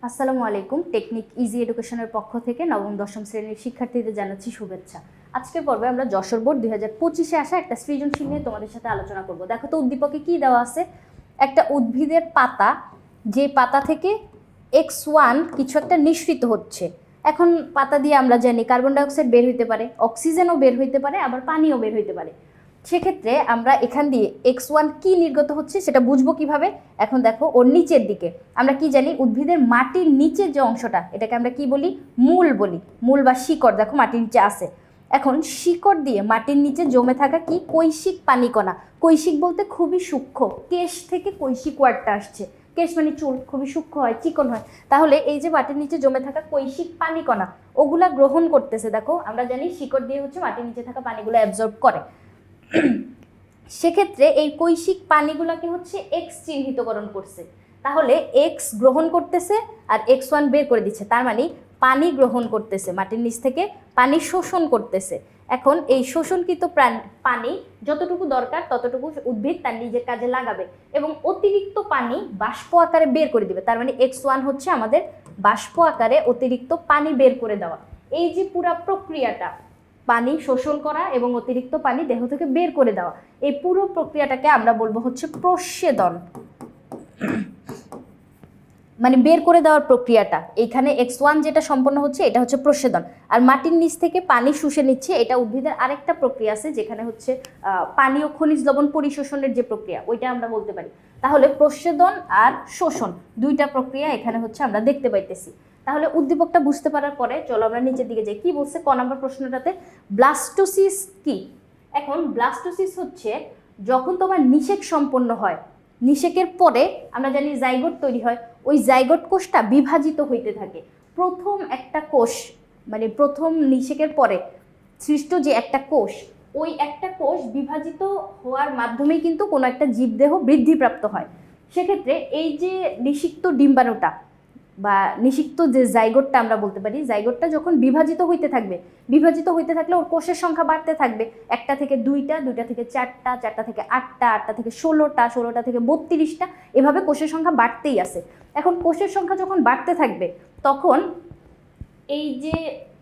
আসসালামু আলাইকুম। Technique easy এডুকেশনের পক্ষ থেকে নবম দশম শ্রেণীর শিক্ষার্থীদের জানাচ্ছি শুভেচ্ছা। আজকের পর্বে আমরা যশোর বোর্ড 2025-এ আসা একটা সৃজনশীল নিয়ে তোমাদের সাথে আলোচনা করব। দেখো তো উদ্দীপকে কি দেওয়া আছে। একটা উদ্ভিদের পাতা, যে পাতা থেকে X1 কিছু একটা নিঃসৃত হচ্ছে। এখন পাতা দিয়ে আমরা জানি কার্বন ডাইঅক্সাইড বের হইতে পারে, অক্সিজেনও বের হইতে পারে, আবার পানিও বের হইতে পারে। সেক্ষেত্রে আমরা এখান দিয়ে X1 কি নির্গত হচ্ছে সেটা বুঝবো কিভাবে। এখন দেখো ওর নিচের দিকে আমরা কি জানি, উদ্ভিদের মাটির নিচের যে অংশটা এটাকে আমরা কি বলি, মূল বলি। মূল বা শিকড় দেখো মাটির নিচে আছে। এখন শিকড় দিয়ে মাটির নিচে জমে থাকা কি, কৈশিক পানিকণা। কৈশিক বলতে খুবই সূক্ষ্ম, কেশ থেকে কৈশিক ওয়ার্ডটা আসছে। কেশ মানে চুল, খুবই সূক্ষ্ম হয়, চিকন হয়। তাহলে এই যে মাটির নিচে জমে থাকা কৈশিক পানিকণা ওগুলা গ্রহণ করতেছে। দেখো আমরা জানি শিকড় দিয়ে হচ্ছে মাটির নিচে থাকা পানিগুলো অ্যাবজর্ব করে। সেক্ষেত্রে এই কৈশিক পানিগুলোকে হচ্ছে এক্স চিহ্নিতকরণ করছে। তাহলে এক্স গ্রহণ করতেছে আর X1 বের করে দিচ্ছে, তার মানে পানি গ্রহণ করতেছে, মাটির নিচ থেকে পানি শোষণ করতেছে। এখন এই শোষণকৃত পানি যতটুকু দরকার ততটুকু উদ্ভিদ তার নিজের কাজে লাগাবে এবং অতিরিক্ত পানি বাষ্প আকারে বের করে দিবে। তার মানে X1 হচ্ছে আমাদের বাষ্প আকারে অতিরিক্ত পানি বের করে দেওয়া। এই যে পুরা প্রক্রিয়াটা, পানি শোষণ করা এবং অতিরিক্ত পানি দেহ থেকে বের করে দেওয়া, এই পুরো প্রক্রিয়াটাকে আমরা বলবো হচ্ছে প্রস্বেদন। মানে বের করে দেওয়ার প্রক্রিয়াটা, এইখানে X1 যেটা সম্পন্ন হচ্ছে এটা হচ্ছে প্রস্বেদন। আর মাটির নিচ থেকে পানি শুষে নিচ্ছে, এটা উদ্ভিদের আরেকটা প্রক্রিয়া আছে যেখানে হচ্ছে পানি ও খনিজ লবণ পরিশোষণের যে প্রক্রিয়া ওইটা আমরা বলতে পারি। তাহলে প্রস্বেদন আর শোষণ দুইটা প্রক্রিয়া এখানে হচ্ছে আমরা দেখতে পাইতেছি। তাহলে উদ্দীপকটা বুঝতে পারার পরে চলো আমরা নিচের দিকে যাই। কি বলছে ক নম্বর প্রশ্নটাতে, ব্লাস্টোসিস কি। এখন ব্লাস্টোসিস হচ্ছে যখন তোমার নিষেক সম্পন্ন হয়, নিষেকের পরে আমরা জানি জাইগোট তৈরি হয়, ওই জাইগোট কোষটা বিভাজিত হইতে থাকে। প্রথম একটা কোষ মানে প্রথম নিষেকের পরে সৃষ্ট যে একটা কোষ, ওই একটা কোষ বিভাজিত হওয়ার মাধ্যমেই কিন্তু কোনো একটা জীবদেহ বৃদ্ধিপ্রাপ্ত হয়। সেক্ষেত্রে এই যে নিষিক্ত ডিম্বাণুটা বা নিষিক্ত যে জাইগোটটা আমরা বলতে পারি, জাইগোটটা যখন বিভাজিত হইতে থাকবে, বিভাজিত হইতে থাকলে ওর কোষের সংখ্যা বাড়তে থাকবে। একটা থেকে দুইটা, দুইটা থেকে চারটা, চারটা থেকে আটটা, আটটা থেকে 16টা, 16টা থেকে 32টা, এভাবে কোষের সংখ্যা বাড়তেই আছে। এখন কোষের সংখ্যা যখন বাড়তে থাকবে তখন এই যে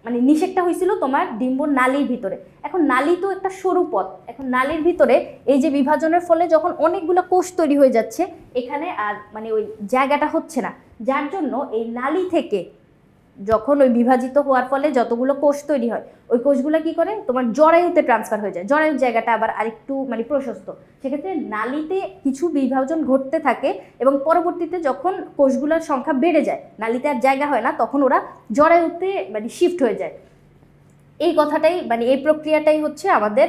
মানে নিষেকটা হয়েছিল তোমার ডিম্ব নালীর ভিতরে। এখন নালী তো একটা সরু পথ, এখন নালীর ভিতরে এই যে বিভাজনের ফলে যখন অনেকগুলো কোষ তৈরি হয়ে যাচ্ছে, এখানে আর মানে ওই জায়গাটা হচ্ছে না, যার জন্য এই নালী থেকে যখন ওই বিভাজিত হওয়ার ফলে যতগুলো কোষ তৈরি হয়, ওই কোষগুলো কি করে তোমার জরায়ুতে ট্রান্সফার হয়ে যায়। জরায়ুর জায়গাটা আবার আরেকটু মানে প্রশস্ত, সেক্ষেত্রে নালীতে কিছু বিভাজন ঘটতে থাকে এবং পরবর্তীতে যখন কোষগুলোর সংখ্যা বেড়ে যায়, নালীতে আর জায়গা হয় না, তখন ওরা জরায়ুতে মানে শিফট হয়ে যায়। এই কথাটাই মানে এই প্রক্রিয়াটাই হচ্ছে আমাদের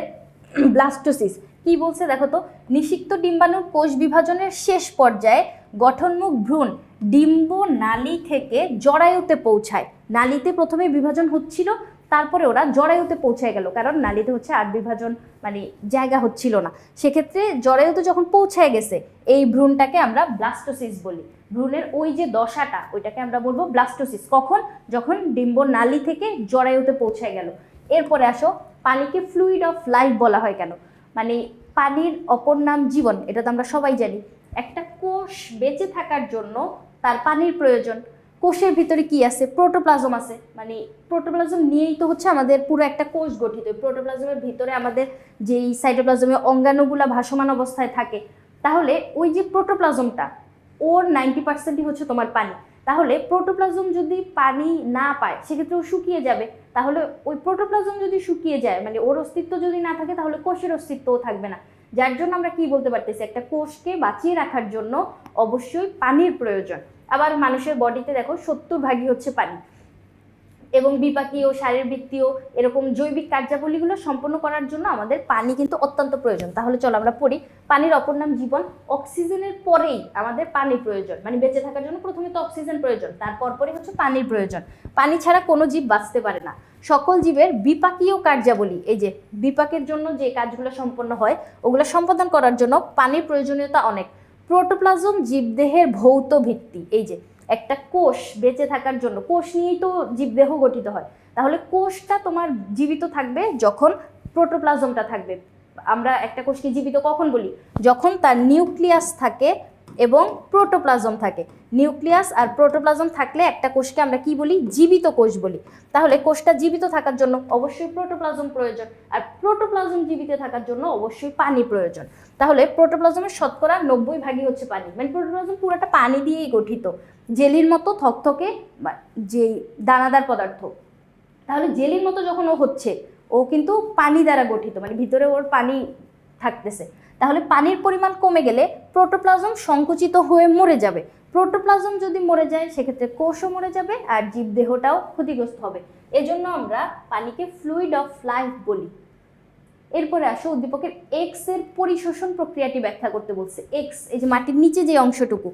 ব্লাস্টোসিস। কি বলছে দেখো তো, নিষিক্ত ডিম্বাণুর কোষ বিভাজনের শেষ পর্যায়ে গঠনমুখ ভ্রূণ ডিম্ব নালী থেকে জরায়ুতে পৌঁছায়। নালীতে প্রথমে বিভাজন হচ্ছিল, তারপরে ওরা জরায়ুতে পৌঁছায় গেল, কারণ নালীতে হচ্ছে আর বিভাজন মানে জায়গা হচ্ছিল না। সেক্ষেত্রে জরায়ুতে যখন পৌঁছায় গেছে এই ভ্রূণটাকে আমরা ব্লাস্টোসিস বলি। ভ্রূণের ওই যে দশাটা ওইটাকে আমরা বলবো ব্লাস্টোসিস। কখন? যখন ডিম্ব নালী থেকে জরায়ুতে পৌঁছায় গেল। এরপরে আসো, পানিকে ফ্লুইড অফ লাইফ বলা হয় কেন? মানে পানির অপর নাম জীবন, এটা তো আমরা সবাই জানি। একটা কোষ বেঁচে থাকার জন্য তার পানির প্রয়োজন। কোষের ভিতরে কি আছে? প্রোটোপ্লাজম আছে। মানে প্রোটোপ্লাজম নিয়েই তো হচ্ছে আমাদের পুরো একটা কোষ গঠিত। প্রোটোপ্লাজমের ভিতরে আমাদের যেই সাইটোপ্লাজমে অঙ্গাণুগুলা ভাসমান অবস্থায় থাকে, তাহলে ওই যে প্রোটোপ্লাজমটা ওর 90%ই হচ্ছে তোমার পানি। তাহলে প্রোটোপ্লাজম যদি পানি না পায় সেক্ষেত্রে ও শুকিয়ে যাবে। তাহলে ওই প্রোটোপ্লাজম যদি শুকিয়ে যায় মানে ওর অস্তিত্ব যদি না থাকে, তাহলে কোষের অস্তিত্বও থাকবে না। যার জন্য আমরা কি বলতে পারতেছি, একটা কোষকে বাঁচিয়ে রাখার জন্য অবশ্যই পানির প্রয়োজন। আবার মানুষের বডিতে দেখো 70% হচ্ছে পানি, এবং বিপাকীয়, শারীরবৃত্তীয় এরকম জৈবিক কার্যাবলীগুলো সম্পন্ন করার জন্য আমাদের পানি কিন্তু অত্যন্ত প্রয়োজন। তাহলে চলো আমরা পড়ি। পানির অপর নাম জীবন। অক্সিজেনের পরেই আমাদের পানির প্রয়োজন, মানে বেঁচে থাকার জন্য প্রথমে তো অক্সিজেন প্রয়োজন, তারপর পরে হচ্ছে পানির প্রয়োজন। পানি ছাড়া কোনো জীব বাঁচতে পারে না। সকল জীবের বিপাকীয় কার্যাবলী, এই যে বিপাকের জন্য যে কাজগুলো সম্পন্ন হয় ওগুলো সম্পাদন করার জন্য পানির প্রয়োজনীয়তা অনেক। প্রোটোপ্লাজম জীবদেহের ভৌত ভিত্তি। এই যে একটা কোষ বেঁচে থাকার জন্য, কোষ নিয়েই তো জীবদেহ গঠিত হয়, তাহলে কোষটা তোমার জীবিত থাকবে যখন প্রোটোপ্লাজমটা থাকবে। আমরা একটা কোষকে জীবিত কখন বলি? যখন তার নিউক্লিয়াস থাকে এবং প্রোটোপ্লাজম থাকে। নিউক্লিয়াস আর প্রোটোপ্লাজম থাকলে একটা কোষকে আমরা কি বলি? জীবিত কোষ বলি। তাহলে কোষটা জীবিত থাকার জন্য অবশ্যই প্রোটোপ্লাজম প্রয়োজন, আর প্রোটোপ্লাজম জীবিত থাকার জন্য অবশ্যই পানি প্রয়োজন। তাহলে প্রোটোপ্লাজমের শতকরা 90 ভাগই হচ্ছে পানি, মানে প্রোটোপ্লাজম পুরোটা পানি দিয়েই গঠিত, জেলির মতো থকথকে যে দানাদার পদার্থ। তাহলে জেলির মতো যখন ও হচ্ছে, ও কিন্তু পানি দ্বারা গঠিত, মানে ভিতরে ওর পানি থাকতেছে। তাহলে পানির পরিমাণ কমে গেলে প্রোটোপ্লাজম সংকুচিত হয়ে মরে যাবে। প্রোটোপ্লাজম যদি মরে যায় সেক্ষেত্রে কোষও মরে যাবে আর জীবদেহটাও ক্ষতিগ্রস্ত হবে। এজন্য আমরা পানিকে ফ্লুইড অফ লাইফ বলি। এরপরে আসো উদ্দীপকের এক্স এর পরিশোষণ প্রক্রিয়াটি ব্যাখ্যা করতে বলছে। এক্স, এই যে মাটির নিচে যে অংশটুকু,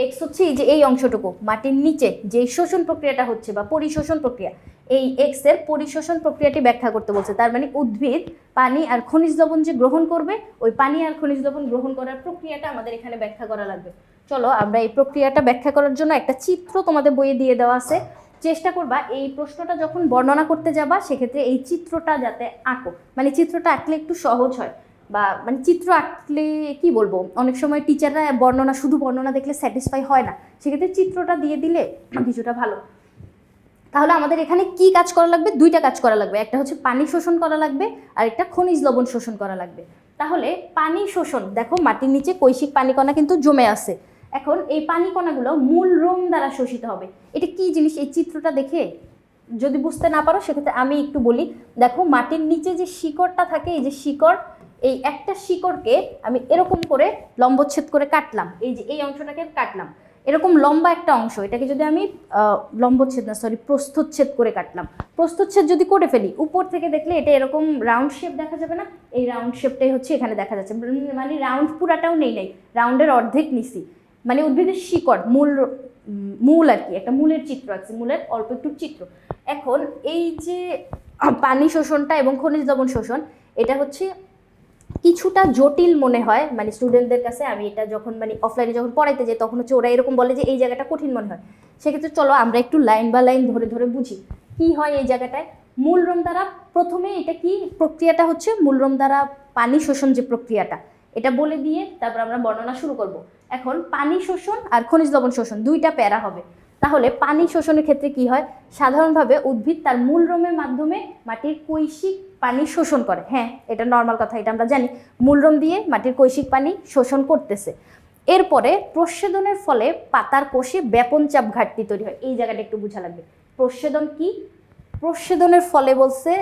এক্স হচ্ছে এই যে এই অংশটুকু মাটির নিচে যে শোষণ প্রক্রিয়াটা হচ্ছে বা পরিশোষণ প্রক্রিয়া, এই এক্স এর পরিশোষণ প্রক্রিয়াটি ব্যাখ্যা করতে বলছে। তার মানে উদ্ভিদ পানি আর খনিজ লবণ যে গ্রহণ করবে, ওই পানি আর খনিজ লবণ গ্রহণ করার প্রক্রিয়াটা আমাদের এখানে ব্যাখ্যা করা লাগবে। চলো আমরা এই প্রক্রিয়াটা ব্যাখ্যা করার জন্য একটা চিত্র তোমাদের বইয়ে দিয়ে দেওয়া আছে, চেষ্টা করবা এই প্রশ্নটা যখন বর্ণনা করতে যাবা সেক্ষেত্রে এই চিত্রটা যাতে আঁকো, মানে চিত্রটা আঁকলে একটু সহজ হয়। বা মানে চিত্র আঁকলে কি বলবো, অনেক সময় টিচাররা বর্ণনা শুধু বর্ণনা দেখলে স্যাটিসফাই হয় না, সেক্ষেত্রে চিত্রটা দিয়ে দিলে কিছুটা ভালো। তাহলে আমাদের এখানে কি কাজ করা লাগবে? দুইটা কাজ করা লাগবে, একটা হচ্ছে পানি শোষণ করা লাগবে আর একটা খনিজ লবণ শোষণ করা লাগবে। তাহলে পানি শোষণ, দেখো মাটির নিচে কৈশিক পানিকণা কিন্তু জমে আছে। এখন এই পানি কণাগুলো মূল রোম দ্বারা শোষিত হবে। এটা কি জিনিস? এই চিত্রটা দেখে যদি বুঝতে না পারো সেক্ষেত্রে আমি একটু বলি। দেখো মাটির নিচে যে শিকড়টা থাকে, এই যে শিকড়, এই একটা শিকড়কে আমি এরকম করে লম্বচ্ছেদ করে কাটলাম, এই যে এই অংশটাকে কাটলাম, এরকম লম্বা একটা অংশ, এটাকে যদি আমি লম্বচ্ছেদ না সরি প্রস্থচ্ছেদ করে কাটলাম, প্রস্থচ্ছেদ যদি করে ফেলি উপর থেকে দেখলে এটা এরকম রাউন্ড শেপ দেখা যাবে না? এই রাউন্ড শেপটাই হচ্ছে এখানে দেখা যাচ্ছে, মানে রাউন্ড পুরাটাও নেই, রাউন্ডের অর্ধেক নিছি। মানে উদ্ভিদের শিকড় মূল আর কি, একটা মূলের চিত্র আছে, মূলের অল্প একটু চিত্র। এখন এই যে পানি শোষণটা এবং খনিজ লবণ শোষণ, এটা হচ্ছে কিছুটা জটিল মনে হয় মানে স্টুডেন্টদের কাছে। আমি এটা যখন মানে অফলাইনে যখন পড়াইতে যাই তখন হচ্ছে ওরা এরকম বলে যে এই জায়গাটা কঠিন মনে হয়। সেক্ষেত্রে চলো আমরা একটু লাইন বা লাইন ধরে ধরে বুঝি কি হয় এই জায়গাটায়। মূলরোম দ্বারা প্রথমে এটা কি প্রক্রিয়াটা হচ্ছে, মূলরোম দ্বারা পানি শোষণ যে প্রক্রিয়াটা, এটা বলে দিয়ে তারপর আমরা বর্ণনা শুরু করব। এখন পানি শোষণ আর খনিজ লবণ শোষণ দুইটা প্যারা হবে। তাহলে পানি শোষণের ক্ষেত্রে কি হয়? সাধারণভাবে উদ্ভিদ তার মূলরোমের মাধ্যমে মাটির কৈশিক পানি শোষণ করে। হ্যাঁ, এটা নর্মাল কথা, এটা আমরা জানি, মূলরোম দিয়ে মাটির কৈশিক পানি শোষণ করতেছে। এরপরে প্রচ্ছেদনের ফলে পাতার কোষে ব্যাপন চাপ ঘাটতি তৈরি হয়। এই জায়গাটা একটু বোঝা লাগবে। প্রচ্ছেদন কি? প্রচ্ছেদনের ফলে বলছে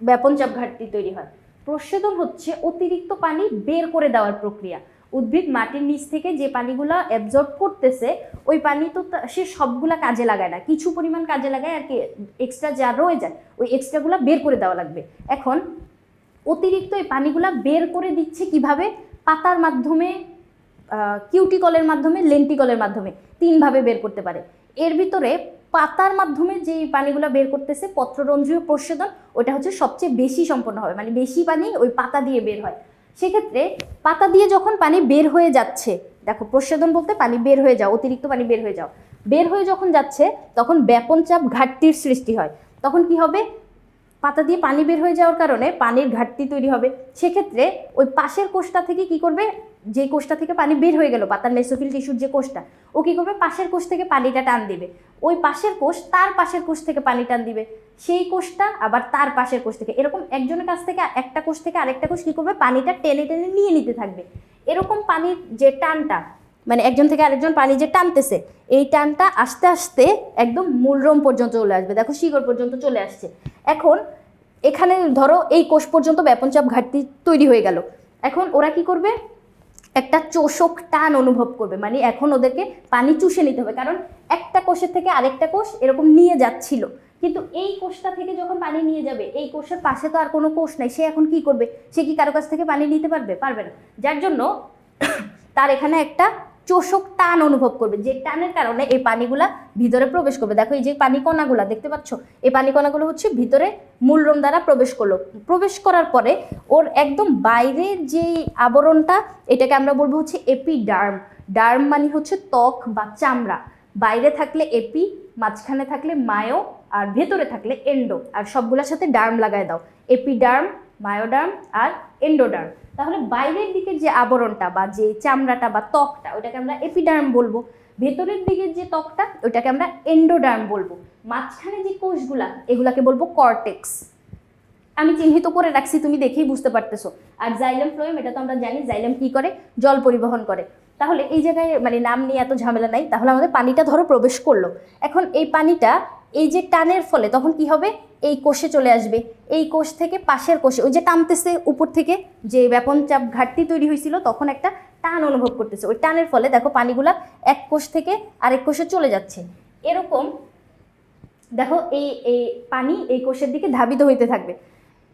ব্যাপন চাপ ঘাটতি তৈরি হয়। প্রচ্ছেদন হচ্ছে অতিরিক্ত পানি বের করে দেওয়ার প্রক্রিয়া। উদ্ভিদ মাটির নিচ থেকে যে পানিগুলো অ্যাবজর্ব করতেছে, ওই পানি তো সে সবগুলা কাজে লাগায় না, কিছু পরিমাণ কাজে লাগায় আর কি, এক্সট্রা যা রয়ে যায় ওই এক্সট্রাগুলো বের করে দেওয়া লাগবে। এখন অতিরিক্ত এই পানিগুলা বের করে দিচ্ছে কিভাবে? পাতার মাধ্যমে, কিউটিকলের মাধ্যমে, লেন্টিকলের মাধ্যমে, তিনভাবে বের করতে পারে। এর ভিতরে পাতার মাধ্যমে যে পানিগুলো বের করতেছে পত্ররন্ধ্রীয় প্রচ্ছেদন, ওটা হচ্ছে সবচেয়ে বেশি সম্পন্ন হবে, মানে বেশি পানি ওই পাতা দিয়ে বের হয়। সেক্ষেত্রে পাতা দিয়ে যখন পানি বের হয়ে যাচ্ছে, দেখো প্রচ্ছেদন বলতে পানি বের হয়ে যাও, অতিরিক্ত পানি বের হয়ে যাও, বের হয়ে যখন যাচ্ছে তখন ব্যাপন চাপ ঘাটতির সৃষ্টি হয়। তখন কি হবে? পাতা দিয়ে পানি বের হয়ে যাওয়ার কারণে পানির ঘাটতি তৈরি হবে। সেক্ষেত্রে ওই পাশের কোষটা থেকে কি করবে? যে কোষটা থেকে পানি বের হয়ে গেল, পাতার মেসোফিল টিস্যুর যে কোষটা, ও কি করবে? পাশের কোষ থেকে পানিটা টান দিবে। ওই পাশের কোষ তার পাশের কোষ থেকে পানি টান দিবে, সেই কোষটা আবার তার পাশের কোষ থেকে, এরকম একজনের কাছ থেকে একটা কোষ থেকে আরেকটা কোষ কি করবে? পানিটা টেনে টেনে নিয়ে নিতে থাকবে। এরকম পানির যে টানটা, মানে একজন থেকে আরেকজন পানি যে টানতেছে, এই টানটা আস্তে আস্তে একদম মূলরোম পর্যন্ত চলে আসবে। দেখো শিকড় পর্যন্ত চলে আসছে। এখন এখানে ধরো এই কোষ পর্যন্ত ব্যাপনচাপ ঘাটতি তৈরি হয়ে গেল। এখন ওরা কি করবে? একটা চোষক টান অনুভব করবে, মানে এখন ওদেরকে পানি চুষে নিতে হবে, কারণ একটা কোষের থেকে আরেকটা কোষ এরকম নিয়ে যাচ্ছিল, কিন্তু এই কোষটা থেকে যখন পানি নিয়ে যাবে, এই কোষের পাশে তো আর কোনো কোষ নাই, সে এখন কি করবে? সে কি কারো কাছ থেকে পানি নিতে পারবে? পারবে না। যার জন্য তার এখানে একটা চোষক টান অনুভব করবে, যে টানের কারণে এই পানিগুলা ভিতরে প্রবেশ করবে। দেখো এই যে পানি কণাগুলা দেখতে পাচ্ছ, এই পানি কণাগুলো হচ্ছে ভিতরে মূলরোম দ্বারা প্রবেশ করলো। প্রবেশ করার পরে ওর একদম বাইরের যে আবরণটা, এটাকে আমরা বলবো হচ্ছে এপিডার্ম। ডার্ম মানে হচ্ছে ত্বক বা চামড়া। বাইরে থাকলে এপি, মাঝখানে থাকলে মায়ো, আর ভেতরে থাকলে এন্ডো, আর সবগুলোর সাথে ডার্ম লাগায় দাও। এপিডার্ম, মায়োডার্ম আর এন্ডোডার্ম। তাহলে বাইরের দিকের যে আবরণটা বা যে চামড়াটা বা ত্বকটা ওটাকে আমরা এপিডার্ম বলবো, ভেতরের দিকের যে ত্বকটা ওটাকে আমরা এন্ডোডার্ম বলবো, মাঝখানে যে কোষগুলা এগুলাকে বলবো কর্টেক্স। আমি চিহ্নিত করে রাখছি, তুমি দেখেই বুঝতে পারতেছো। আর জাইলেম ফ্লোয়েম, এটা তো আমরা জানি জাইলেম কি করে, জল পরিবহন করে। তাহলে এই জায়গায় মানে নাম নিয়ে এত ঝামেলা নাই। তাহলে আমাদের পানিটা ধরো প্রবেশ করলো, এখন এই পানিটা এই যে টানের ফলে তখন কি হবে, এই কোষে চলে আসবে, এই কোষ থেকে পাশের কোষে, ওই যে টানতেছে উপর থেকে যে ব্যাপন চাপ ঘাটতি তৈরি হয়েছিল তখন একটা টান অনুভব করতেছে, ওই টানের ফলে দেখো পানিগুলা এক কোষ থেকে আরেক কোষে চলে যাচ্ছে। এরকম দেখো এই এই পানি এই কোষের দিকে ধাবিত হইতে থাকবে।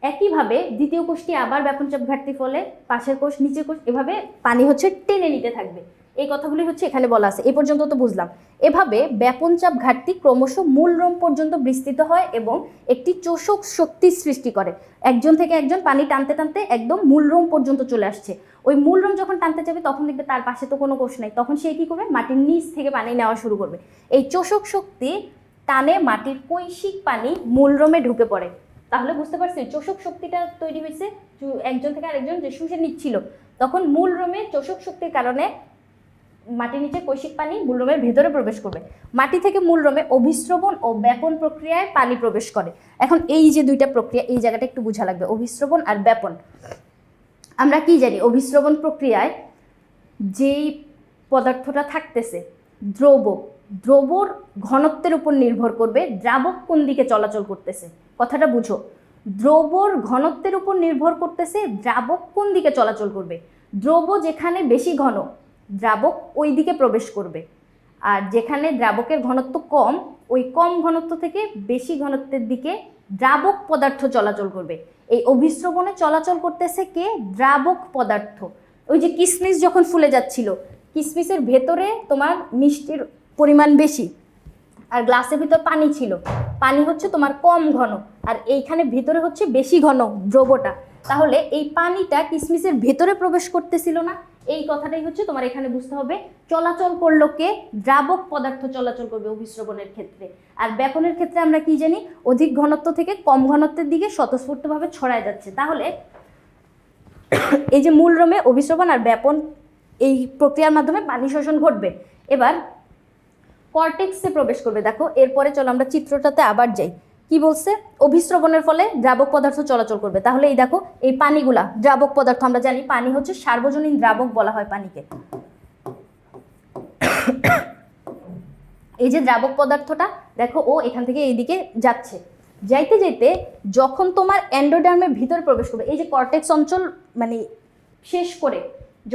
একইভাবে দ্বিতীয় কোষটি আবার ব্যাপনচাপ ঘাটতির ফলে পাশের কোষ নিচের কোষ, এভাবে পানি হচ্ছে টেনে নিতে থাকবে। এই কথাগুলি হচ্ছে এখানে বলা আছে, এই পর্যন্ত তো বুঝলাম। এভাবে ব্যাপনচাপ ঘাটতি ক্রমশ মূলরোম পর্যন্ত বিস্তৃত হয় এবং একটি চোষক শক্তির সৃষ্টি করে। একজন থেকে একজন পানি টানতে টানতে একদম মূলরোম পর্যন্ত চলে আসছে। ওই মূলরোম যখন টানতে যাবে তখন দেখবে তার পাশে তো কোনো কোষ নাই, তখন সে কী করবে, মাটির নিচ থেকে পানি নেওয়া শুরু করবে। এই চোষক শক্তি টানে মাটির কৈশিক পানি মূলরোমে ঢুকে পড়ে। তাহলে বুঝতে পারছি চোষক শক্তিটা তৈরি হয়েছে একজন থেকে আরেকজন যে শুষে নিচ্ছিল, তখন মূলরোমে চোষক শক্তির কারণে মাটির নিচে কৈশিক পানি মূলরোমের ভেতরে প্রবেশ করবে। মাটি থেকে মূলরোমে অভিস্রবণ ও ব্যাপন প্রক্রিয়ায় পানি প্রবেশ করে। এখন এই যে দুইটা প্রক্রিয়া, এই জায়গাটা একটু বোঝা লাগবে, অভিস্রবণ আর ব্যাপন। আমরা কি জানি, অভিস্রবণ প্রক্রিয়ায় যেই পদার্থটা থাকতেছে দ্রবর ঘনত্বের উপর নির্ভর করবে দ্রাবক কোন দিকে চলাচল করতেছে। কথাটা বুঝো, দ্রবর ঘনত্বের উপর নির্ভর করতেছে দ্রাবক কোন দিকে চলাচল করবে। দ্রব যেখানে বেশি ঘন, দ্রাবক ওই দিকে প্রবেশ করবে, আর যেখানে দ্রাবকের ঘনত্ব কম, ওই কম ঘনত্ব থেকে বেশি ঘনত্বের দিকে দ্রাবক পদার্থ চলাচল করবে। এই অভিস্রবণে চলাচল করতেছে কে, দ্রাবক পদার্থ। ওই যে কিসমিস যখন ফুলে যাচ্ছিল, কিসমিসের ভেতরে তোমার মিষ্টির পরিমাণ বেশি আর গ্লাসের ভিতর পানি ছিল, পানি হচ্ছে তোমার কম ঘন আর এইখানে ভিতরে হচ্ছে বেশি ঘন দ্রবটা। তাহলে এই পানিটা কিসমিসের ভেতরে প্রবেশ করতেছিল না, এই কথাটাই হচ্ছে তোমার এখানে বুঝতে হবে। চলাচল করলো কে, দ্রাবক পদার্থ চলাচল করবে অভিস্রবণের ক্ষেত্রে। আর ব্যাপনের ক্ষেত্রে আমরা কি জানি, অধিক ঘনত্ব থেকে কম ঘনত্বের দিকে স্বতঃস্ফূর্তভাবে ছড়ায় যাচ্ছে। তাহলে এই যে মূলরোমে অভিস্রবণ আর ব্যাপন এই প্রক্রিয়ার মাধ্যমে পানি শোষণ ঘটবে। এবার কর্টেক্সে প্রবেশ করবে। দেখো এরপরে চলো আমরা চিত্রটাতে আবার যাই। কি বলছে, অভিস্রবণের ফলে দ্রাবক পদার্থ চলাচল করবে। তাহলে এই দেখো এই পানিগুলা দ্রাবক পদার্থ, আমরা জানি পানি হচ্ছে সার্বজনীন দ্রাবক বলা হয় পানিকে। এই যে দ্রাবক পদার্থটা দেখো ও এখান থেকে এইদিকে যাচ্ছে, যাইতে যাইতে যখন তোমার এন্ডোডার্মের ভিতরে প্রবেশ করবে, এই যে কর্টেক্স অঞ্চল মানে শেষ করে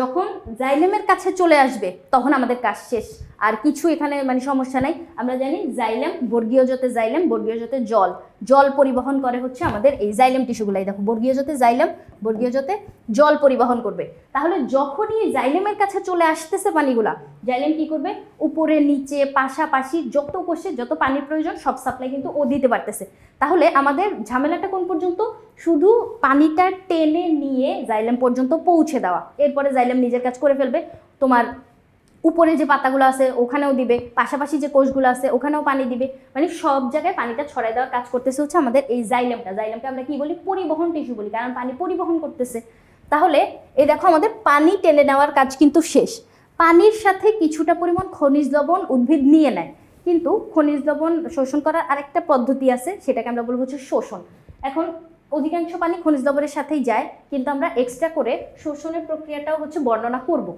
যখন জাইলেমের কাছে চলে আসবে তখন আমাদের কাজ শেষ, আর কিছু এখানে মানে সমস্যা নাই। আমরা জানি জাইলেম বর্গীয় জতে জাইলেম, বর্গীয় জতে জল, জল পরিবহন করে হচ্ছে আমাদের এই জাইলেম টিস্যুগুলাই। দেখো বর্গীয় জতে জাইলেম, বর্গীয় জতে জল পরিবহন করবে। তাহলে যখনই জাইলেমের কাছে চলে আসতেছে পানিগুলা, জাইলেম কি করবে, উপরে নিচে পাশাপাশি যত কোষে যত পানির প্রয়োজন সব সাপ্লাই কিন্তু ও দিতে পারতেছে। তাহলে আমাদের ঝামেলাটা কোন পর্যন্ত, শুধু পানিটা টেনে নিয়ে জাইলেম পর্যন্ত পৌঁছে দেওয়া, এরপরে জাইলেম নিজের কাজ করে ফেলবে। তোমার উপরে যে পাতাগুলো আছে ওখানেও দিবে, পাশাপাশি যে কোষগুলো আছে ওখানেও পানি দিবে, মানে সব জায়গায় পানিটা ছড়াই দেওয়ার কাজ করতেছে হচ্ছে আমাদের এই জাইলেমটা। জাইলেমকে আমরা কি বলি, পরিবহন টিস্যু বলি, কারণ পানি পরিবহন করতেছে। তাহলে এই দেখো আমাদের পানি টেনে নেওয়ার কাজ কিন্তু শেষ। পানির সাথে কিছুটা পরিমাণ খনিজ লবণ উদ্ভিদ নিয়ে নেয়, কিন্তু খনিজ লবণ শোষণ করার আরেকটা পদ্ধতি আছে, সেটাকে আমরা বলবো হচ্ছে শোষণ। এখন অধিকাংশ পানি খনিজ লবণের সাথেই যায়, কিন্তু আমরা এক্সট্রা করে শোষণের প্রক্রিয়াটাও হচ্ছে বর্ণনা করব।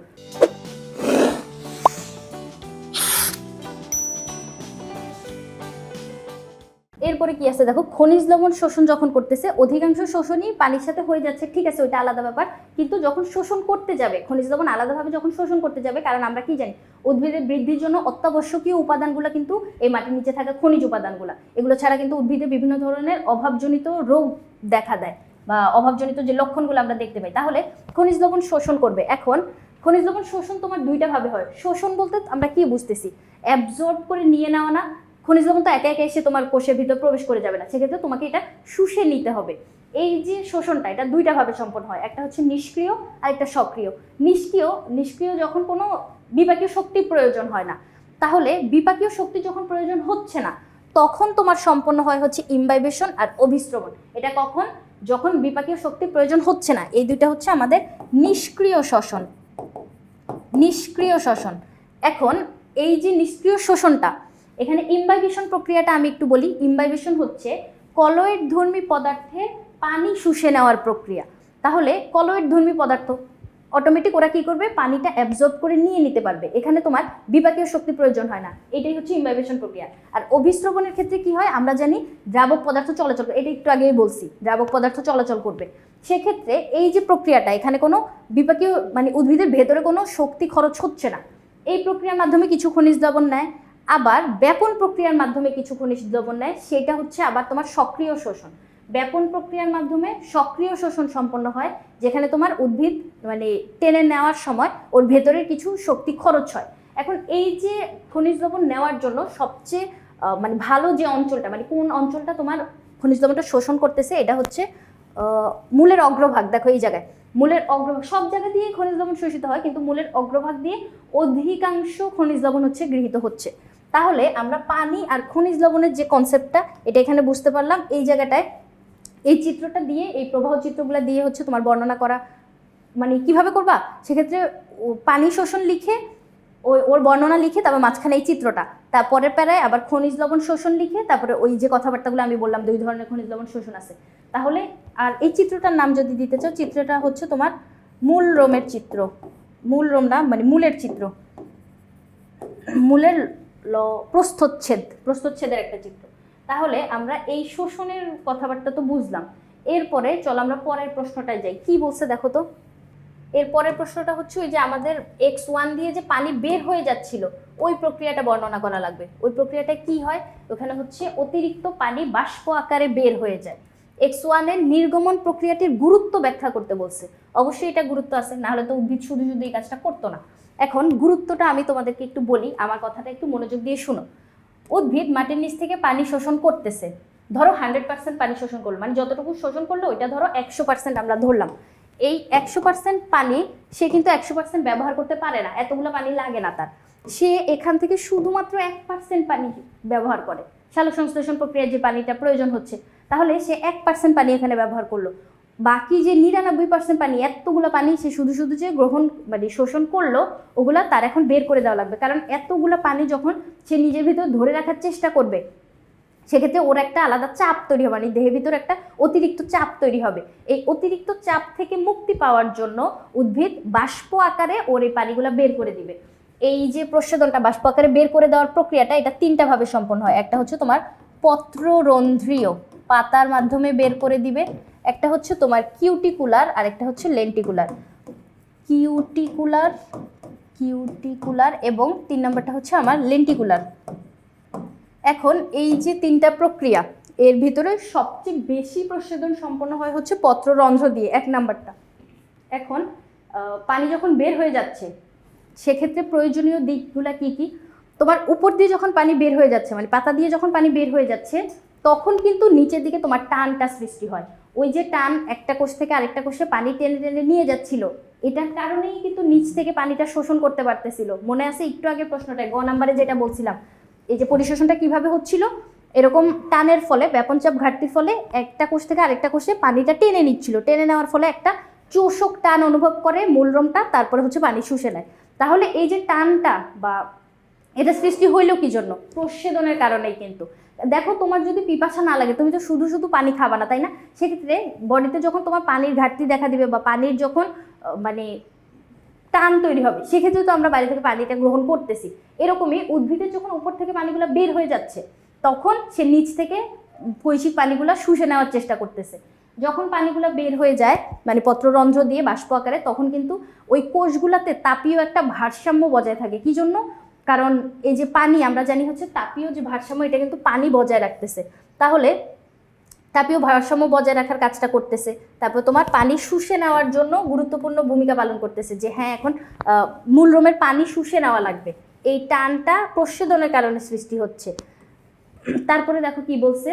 এরপরে কি আছে দেখো, খনিজ লবণ শোষণ যখন করতেছে, অধিকাংশ শোষণই পানির সাথে হয়ে যাচ্ছে, ঠিক আছে ওইটা আলাদা ব্যাপার, কিন্তু যখন শোষণ করতে যাবে খনিজ লবণ আলাদাভাবে যখন শোষণ করতে যাবে, কারণ আমরা কি জানি উদ্ভিদের বৃদ্ধির জন্য অত্যাবশ্যকীয় উপাদানগুলো কিন্তু এই মাটির নিচে থাকা খনিজ উপাদানগুলো, এগুলো ছাড়া কিন্তু উদ্ভিদে বিভিন্ন ধরনের অভাবজনিত রোগ দেখা দেয় বা অভাবজনিত যে লক্ষণগুলো আমরা দেখতে পাই। তাহলে খনিজ লবণ শোষণ করবে। এখন খনিজ লবণ শোষণ তোমার দুইটা ভাবে হয়। শোষণ বলতে আমরা কি বুঝতেছি, অ্যাবজর্ব করে নিয়ে নেওয়া না, খনিজ লবণ তো একে একে এসে তোমার কোষের ভিতর প্রবেশ করে যাবে না, সেক্ষেত্রে তোমাকে এটা শুষে নিতে হবে। এই যে শোষণটা এটা দুইটা ভাবে সম্পন্ন হয়, একটা হচ্ছে নিষ্ক্রিয় আর একটা সক্রিয়। নিষ্ক্রিয় যখন কোনো বিপাকীয় শক্তির প্রয়োজন হয় না, তাহলে বিপাকীয় শক্তি যখন প্রয়োজন হচ্ছে না তখন তোমার সম্পন্ন হয় হচ্ছে ইমবাইবেশন আর অভিস্রবণ। এটা কখন, যখন বিপাকীয় শক্তির প্রয়োজন হচ্ছে না, এই দুইটা হচ্ছে আমাদের নিষ্ক্রিয় শ্বসন। নিষ্ক্রিয় শ্বসন। এখন এই যে নিষ্ক্রিয় শোষণটা, এখানে ইমবাইবেশন প্রক্রিয়াটা আমি একটু বলি। ইমবাইবেশন হচ্ছে কলয়েড ধর্মী পদার্থে পানি শুষে নেওয়ার প্রক্রিয়া। তাহলে কলয়েড ধর্মী পদার্থ অটোমেটিক ওরা কি করবে, পানিটা অ্যাবজর্ব করে নিয়ে নিতে পারবে, এখানে তোমার বিপাকীয় শক্তি প্রয়োজন হয় না। এটাই হচ্ছে ইমবাইবেশন প্রক্রিয়া। আর অভিস্রবণের ক্ষেত্রে কি হয়, আমরা জানি দ্রাবক পদার্থ চলাচল করবে, এটা একটু আগেই বলছি, দ্রাবক পদার্থ চলাচল করবে। সেক্ষেত্রে এই যে প্রক্রিয়াটা, এখানে কোনো বিপাকীয় মানে উদ্ভিদের ভেতরে কোনো শক্তি খরচ হচ্ছে না। এই প্রক্রিয়ার মাধ্যমে কিছু খনিজ লবণ নেয়, আবার ব্যাপন প্রক্রিয়ার মাধ্যমে কিছু খনিজ লবণ নেয়, সেটা হচ্ছে আবার তোমার সক্রিয় শোষণ। ব্যাপন প্রক্রিয়ার মাধ্যমে সক্রিয় শোষণ সম্পন্ন হয়, যেখানে তোমার উদ্ভিদ মানে টেনে নেওয়ার সময় ওর ভেতরের কিছু শক্তি খরচ হয়। এখন এই যে খনিজ লবণ নেওয়ার জন্য সবচেয়ে মানে ভালো যে অঞ্চলটা, মানে কোন অঞ্চলটা তোমার খনিজ লবণটা শোষণ করতেছে, এটা হচ্ছে মূলের অগ্রভাগ। দেখো এই জায়গায় মূলের অগ্রভাগ, সব জায়গা দিয়ে খনিজ লবণ শোষিত হয়, কিন্তু মূলের অগ্রভাগ দিয়ে অধিকাংশ খনিজ লবণ হচ্ছে গৃহীত হচ্ছে। তাহলে আমরা পানি আর খনিজ লবণের যে কনসেপ্টটা, এটা এখানে বুঝতে পারলাম। এই জায়গাটায় এই চিত্রটা দিয়ে, এই প্রবাহ চিত্রগুলো দিয়ে হচ্ছে তোমার বর্ণনা করা, মানে কিভাবে করবা, সেক্ষেত্রে পানি শোষণ লিখে ওর বর্ণনা লিখে, তারপর মাঝখানে এই চিত্রটা, তারপরের প্যারায় আবার খনিজ লবণ শোষণ লিখে, তারপরে ওই যে কথাবার্তাগুলো আমি বললাম 2 ধরনের খনিজ লবণ শোষণ আছে। তাহলে আর এই চিত্রটার নাম যদি দিতে চাও, চিত্রটা হচ্ছে তোমার মূল রোমের চিত্র। মূল রোম না, মানে মূলের চিত্র, মূলের প্রস্থচ্ছেদের একটা চিত্র। তাহলে আমরা এই শোষণের কথাবার্তা তো বুঝলাম। এরপরে চল আমরা পরের প্রশ্নটায় যাই। কি বলছে দেখো তো। এর পরের প্রশ্নটা হচ্ছে ওই যে আমাদের X1 দিয়ে যে পানি বের হয়ে যাচ্ছিল, ওই প্রক্রিয়াটা বর্ণনা করা লাগবে। ওই প্রক্রিয়াটা কি হয়, ওখানে হচ্ছে অতিরিক্ত পানি বাষ্প আকারে বের হয়ে যায়। X1 এর নির্গমন প্রক্রিয়াটির গুরুত্ব ব্যাখ্যা করতে বলছে। অবশ্যই এটা গুরুত্ব আছে, নাহলে তো উদ্ভিদ শুধু শুধু এই কাজটা করতো না। এখন গুরুত্বটা আমি তোমাদেরকে একটু বলি, আমার কথাটা একটু মনোযোগ দিয়ে শুনো। উদ্ভিদ মাটির নিচ থেকে পানি শোষণ করতেছে, ধরো 100% পানি শোষণ করলো, মানে যতটুকু শোষণ করলো ওইটা ধরো 100% আমরা ধরলাম। এই 100% পানি সে কিন্তু 100% ব্যবহার করতে পারে না, এতগুলো পানি লাগে না তার। সে এখান থেকে শুধুমাত্র 1% পানি ব্যবহার করে, সালোক সংশ্লেষণ প্রক্রিয়ায় যে পানিটা প্রয়োজন হচ্ছে। তাহলে সে 1% পানি এখানে ব্যবহার করলো, বাকি যে 99% পানি, এতগুলো পানি সে শুধু শুধু যে গ্রহণ মানে শোষণ করলো, ওগুলা তার এখন বের করে দেওয়া লাগবে। কারণ এতগুলো পানি যখন সে নিজের ভিতর ধরে রাখার চেষ্টা করবে, সেক্ষেত্রে ওর একটা আলাদা চাপ তৈরি হবে, মানে দেহের ভিতর একটা অতিরিক্ত চাপ তৈরি হবে। এই অতিরিক্ত চাপ থেকে মুক্তি পাওয়ার জন্য উদ্ভিদ বাষ্প আকারে ওর এই পানিগুলো বের করে দিবে। এই যে প্রস্বেদনটা, বাষ্প আকারে বের করে দেওয়ার প্রক্রিয়াটা, এটা 3টা ভাবে সম্পন্ন হয়। একটা হচ্ছে তোমার পত্ররন্ধ্রীয়, পাতার মাধ্যমে বের করে দিবে। একটা হচ্ছে তোমার কিউটিকুলার, আর একটা হচ্ছে লেন্টিকুলার। কিউটিকুলার এবং 3 নম্বরটা হচ্ছে আমার লেন্টিকুলার। এখন এই যে 3টা প্রক্রিয়া, এর ভিতরে সবচেয়ে বেশি প্রস্বেদন সম্পন্ন হয় হচ্ছে পত্ররন্ধ্র দিয়ে, 1 নাম্বারটা। এখন পানি যখন বের হয়ে যাচ্ছে, সেক্ষেত্রে প্রয়োজনীয় দিকগুলো কি কি, তোমার উপর দিয়ে যখন পানি বের হয়ে যাচ্ছে, মানে পাতা দিয়ে যখন পানি বের হয়ে যাচ্ছে, তখন কিন্তু নিচের দিকে তোমার টানটা সৃষ্টি হয়। ওই যে টান, একটা কোষ থেকে আরেকটা কোষে পানি টেনে টেনে নিয়ে যাচ্ছিল, এটার কারণেই কিন্তু নিচ থেকে পানিটা শোষণ করতে পারতেছিল। মনে আছে একটু আগে প্রশ্নটা, গ নাম্বারে যেটা বলছিলাম, এই যে পরিশোষণটা কিভাবে হচ্ছিল, এরকম টানের ফলে, ব্যাপন চাপ ঘাটতির ফলে একটা কোষ থেকে আরেকটা কোষে পানিটা টেনে নিচ্ছিল। টেনে নেওয়ার ফলে একটা চোষক টান অনুভব করে মূলরোমটা, তারপরে হচ্ছে পানি শুষে নেয়। তাহলে এই যে টানটা বা এটা সৃষ্টি হইলো কি জন্য, প্রস্বেদনের কারণেই। কিন্তু দেখো, তোমার যদি পিপাসা না লাগে, তুমি তো শুধু শুধু পানি খাবা না, তাই না? সেক্ষেত্রে বডিতে যখন তোমার পানির ঘাটতি দেখা দিবে বা পানির যখন মানে টান তৈরি হবে, সেক্ষেত্রে তো আমরা বাইরে থেকে পানিটা গ্রহণ করতেছি। এরকমই উদ্ভিদের যখন উপর থেকে পানিগুলো বের হয়ে যাচ্ছে, তখন সে নিচ থেকে কৈশিক পানিগুলো শুষে নেওয়ার চেষ্টা করতেছে। যখন পানিগুলো বের হয়ে যায় মানে পত্ররন্ধ্র দিয়ে বাষ্প আকারে, তখন কিন্তু ওই কোষগুলোতে তাপীয় একটা ভারসাম্য বজায় থাকে। কি জন্য? কারণ এই যে পানি, আমরা জানি হচ্ছে তাপীয় যে ভারসাম্য, এটা কিন্তু পানি বজায় রাখতেছে। তাহলে তাপীয় ভারসাম্য বজায় রাখার কাজটা করতেছে। তারপর তোমার পানি শুষে নেওয়ার জন্য গুরুত্বপূর্ণ ভূমিকা পালন করতেছে, যে হ্যাঁ এখন মূলরোমের পানি শুষে নেওয়া লাগবে। এই টানটা প্রস্বেদনের কারণে সৃষ্টি হচ্ছে। তারপরে দেখো কি বলছে,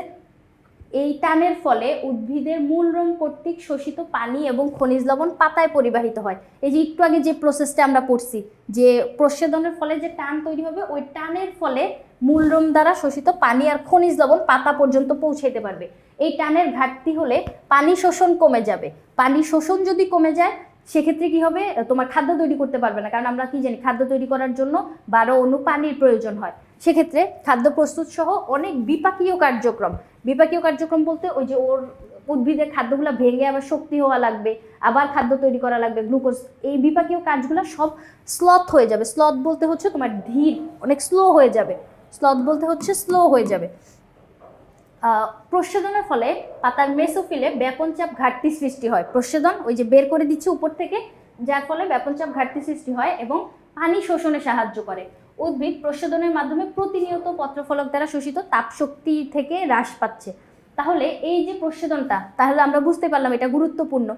এই টানের ফলে উদ্ভিদের মূলরোম কর্তৃক শোষিত পানি এবং খনিজ লবণ পাতায় পরিবাহিত হয়। এই যে একটু আগে যে প্রসেসটা আমরা পড়ছি, যে প্রস্বেদনের ফলে যে টান তৈরি হবে, ওই টানের ফলে মূলরোম দ্বারা শোষিত পানি আর খনিজ লবণ পাতা পর্যন্ত পৌঁছাইতে পারবে। এই টানের ঘাটতি হলে পানি শোষণ কমে যাবে। পানি শোষণ যদি কমে যায় সেক্ষেত্রে কি হবে, তোমার খাদ্য তৈরি করতে পারবে না, কারণ আমরা কি জানি খাদ্য তৈরি করার জন্য 12 অণু পানির প্রয়োজন হয়। সেক্ষেত্রে খাদ্য প্রস্তুত সহ অনেক বিপাকীয় কার্যক্রম বলতে ওই যে ওর উদ্ভিদের খাদ্যগুলো ভেঙে আবার শক্তি হওয়া লাগবে, আবার খাদ্য তৈরি করা লাগবে, গ্লুকোজ, এই বিপাকীয় কাজগুলো সব স্লথ হয়ে যাবে। স্লথ বলতে হচ্ছে তোমার ধীর, অনেক স্লো হয়ে যাবে। প্রচ্ছদনের ফলে পাতার মেসোফিলে ব্যাপন চাপ ঘাটতি সৃষ্টি হয়। প্রচ্ছদন ওই যে বের করে দিচ্ছে উপর থেকে, যার ফলে ব্যাপন চাপ ঘাটতি সৃষ্টি হয় এবং পানি শোষণে সাহায্য করে। উদ্ভিদ প্রচ্ছদনের মাধ্যমে প্রতিনিয়ত পত্রফলক দ্বারা শোষিত তাপশক্তি থেকে হ্রাস পাচ্ছে। তাহলে এই যে প্রচ্ছদনটা, তাহলে আমরা বুঝতে পারলাম এটা গুরুত্বপূর্ণ।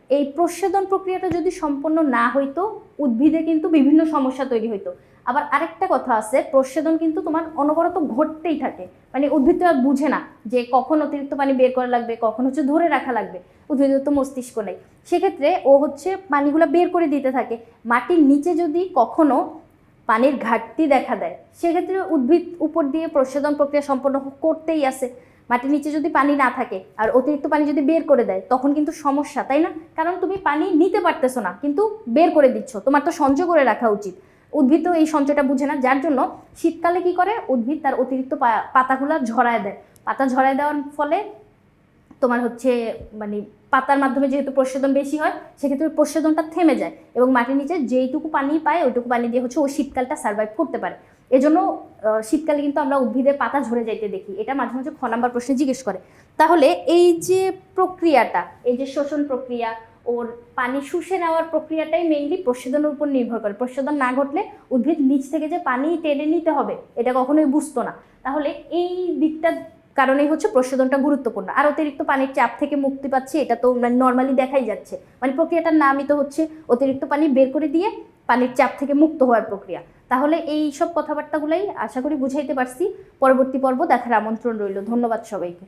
এই প্রচ্ছদন প্রক্রিয়াটা যদি সম্পন্ন না হইতো উদ্ভিদে কিন্তু বিভিন্ন সমস্যা তৈরি হইতো। আবার আরেকটা কথা আছে, প্রচ্ছদন কিন্তু তোমার অনবরত ঘটতেই থাকে, মানে উদ্ভিদ তো আর বুঝে না যে কখন অতিরিক্ত পানি বের করা লাগবে, কখন হচ্ছে ধরে রাখা লাগবে, উদ্ভিদের তো মস্তিষ্ক নেই। সেক্ষেত্রে ও হচ্ছে পানিগুলো বের করে দিতে থাকে। মাটির নিচে যদি কখনো পানির ঘাটতি দেখা দেয় সেক্ষেত্রে উদ্ভিদ উপর দিয়ে প্রচ্ছদন প্রক্রিয়া সম্পন্ন করতেই আছে। মাটির নিচে যদি পানি না থাকে আর অতিরিক্ত পানি যদি বের করে দেয় তখন কিন্তু সমস্যা, তাই না? কারণ তুমি পানি নিতে পারতেছো না কিন্তু বের করে দিচ্ছ, তোমার তো সঞ্চয় করে রাখা উচিত। উদ্ভিদ তো এই সঞ্চয়টা বুঝে না, যার জন্য শীতকালে কি করে উদ্ভিদ তার অতিরিক্ত পাতাগুলো ঝরায় দেয়। পাতা ঝরায় দেওয়ার ফলে তোমার হচ্ছে মানে পাতার মাধ্যমে যেহেতু প্রচ্ছদন বেশি হয় সেক্ষেত্রে প্রচ্ছদনটা থেমে যায় এবং মাটির নিচে যেইটুকু পানি পায় ওইটুকু পানি দিয়ে হচ্ছে ওই শীতকালটা সার্ভাইভ করতে পারে। এজন্য শীতকালে কিন্তু আমরা উদ্ভিদের পাতা ঝরে যাইতে দেখি, এটা মাঝে মাঝে খ নাম্বার প্রশ্নে জিজ্ঞেস করে। তাহলে এই যে প্রক্রিয়াটা, এই যে শোষণ প্রক্রিয়া, ওর পানি শুষে নেওয়ার প্রক্রিয়াটাই মেইনলি প্রচ্ছদনের উপর নির্ভর করে। প্রচ্ছদন না ঘটলে উদ্ভিদ নিচ থেকে যে পানি টেনে নিতে হবে এটা কখনোই বুঝতো না। তাহলে এই দিকটা কারণেই হচ্ছে প্রচ্ছদনটা গুরুত্বপূর্ণ। আর অতিরিক্ত পানির চাপ থেকে মুক্তি পাচ্ছে এটা তো নর্মালি দেখাই যাচ্ছে, মানে প্রক্রিয়াটার নামই তো হচ্ছে অতিরিক্ত পানি বের করে দিয়ে পানির চাপ থেকে মুক্ত হওয়ার প্রক্রিয়া। তাহলে এই সব কথাবার্তাগুলাই আশা করি বুঝাইতে পারছি। পরবর্তী পর্ব দেখার আমন্ত্রণ রইল। ধন্যবাদ সবাইকে।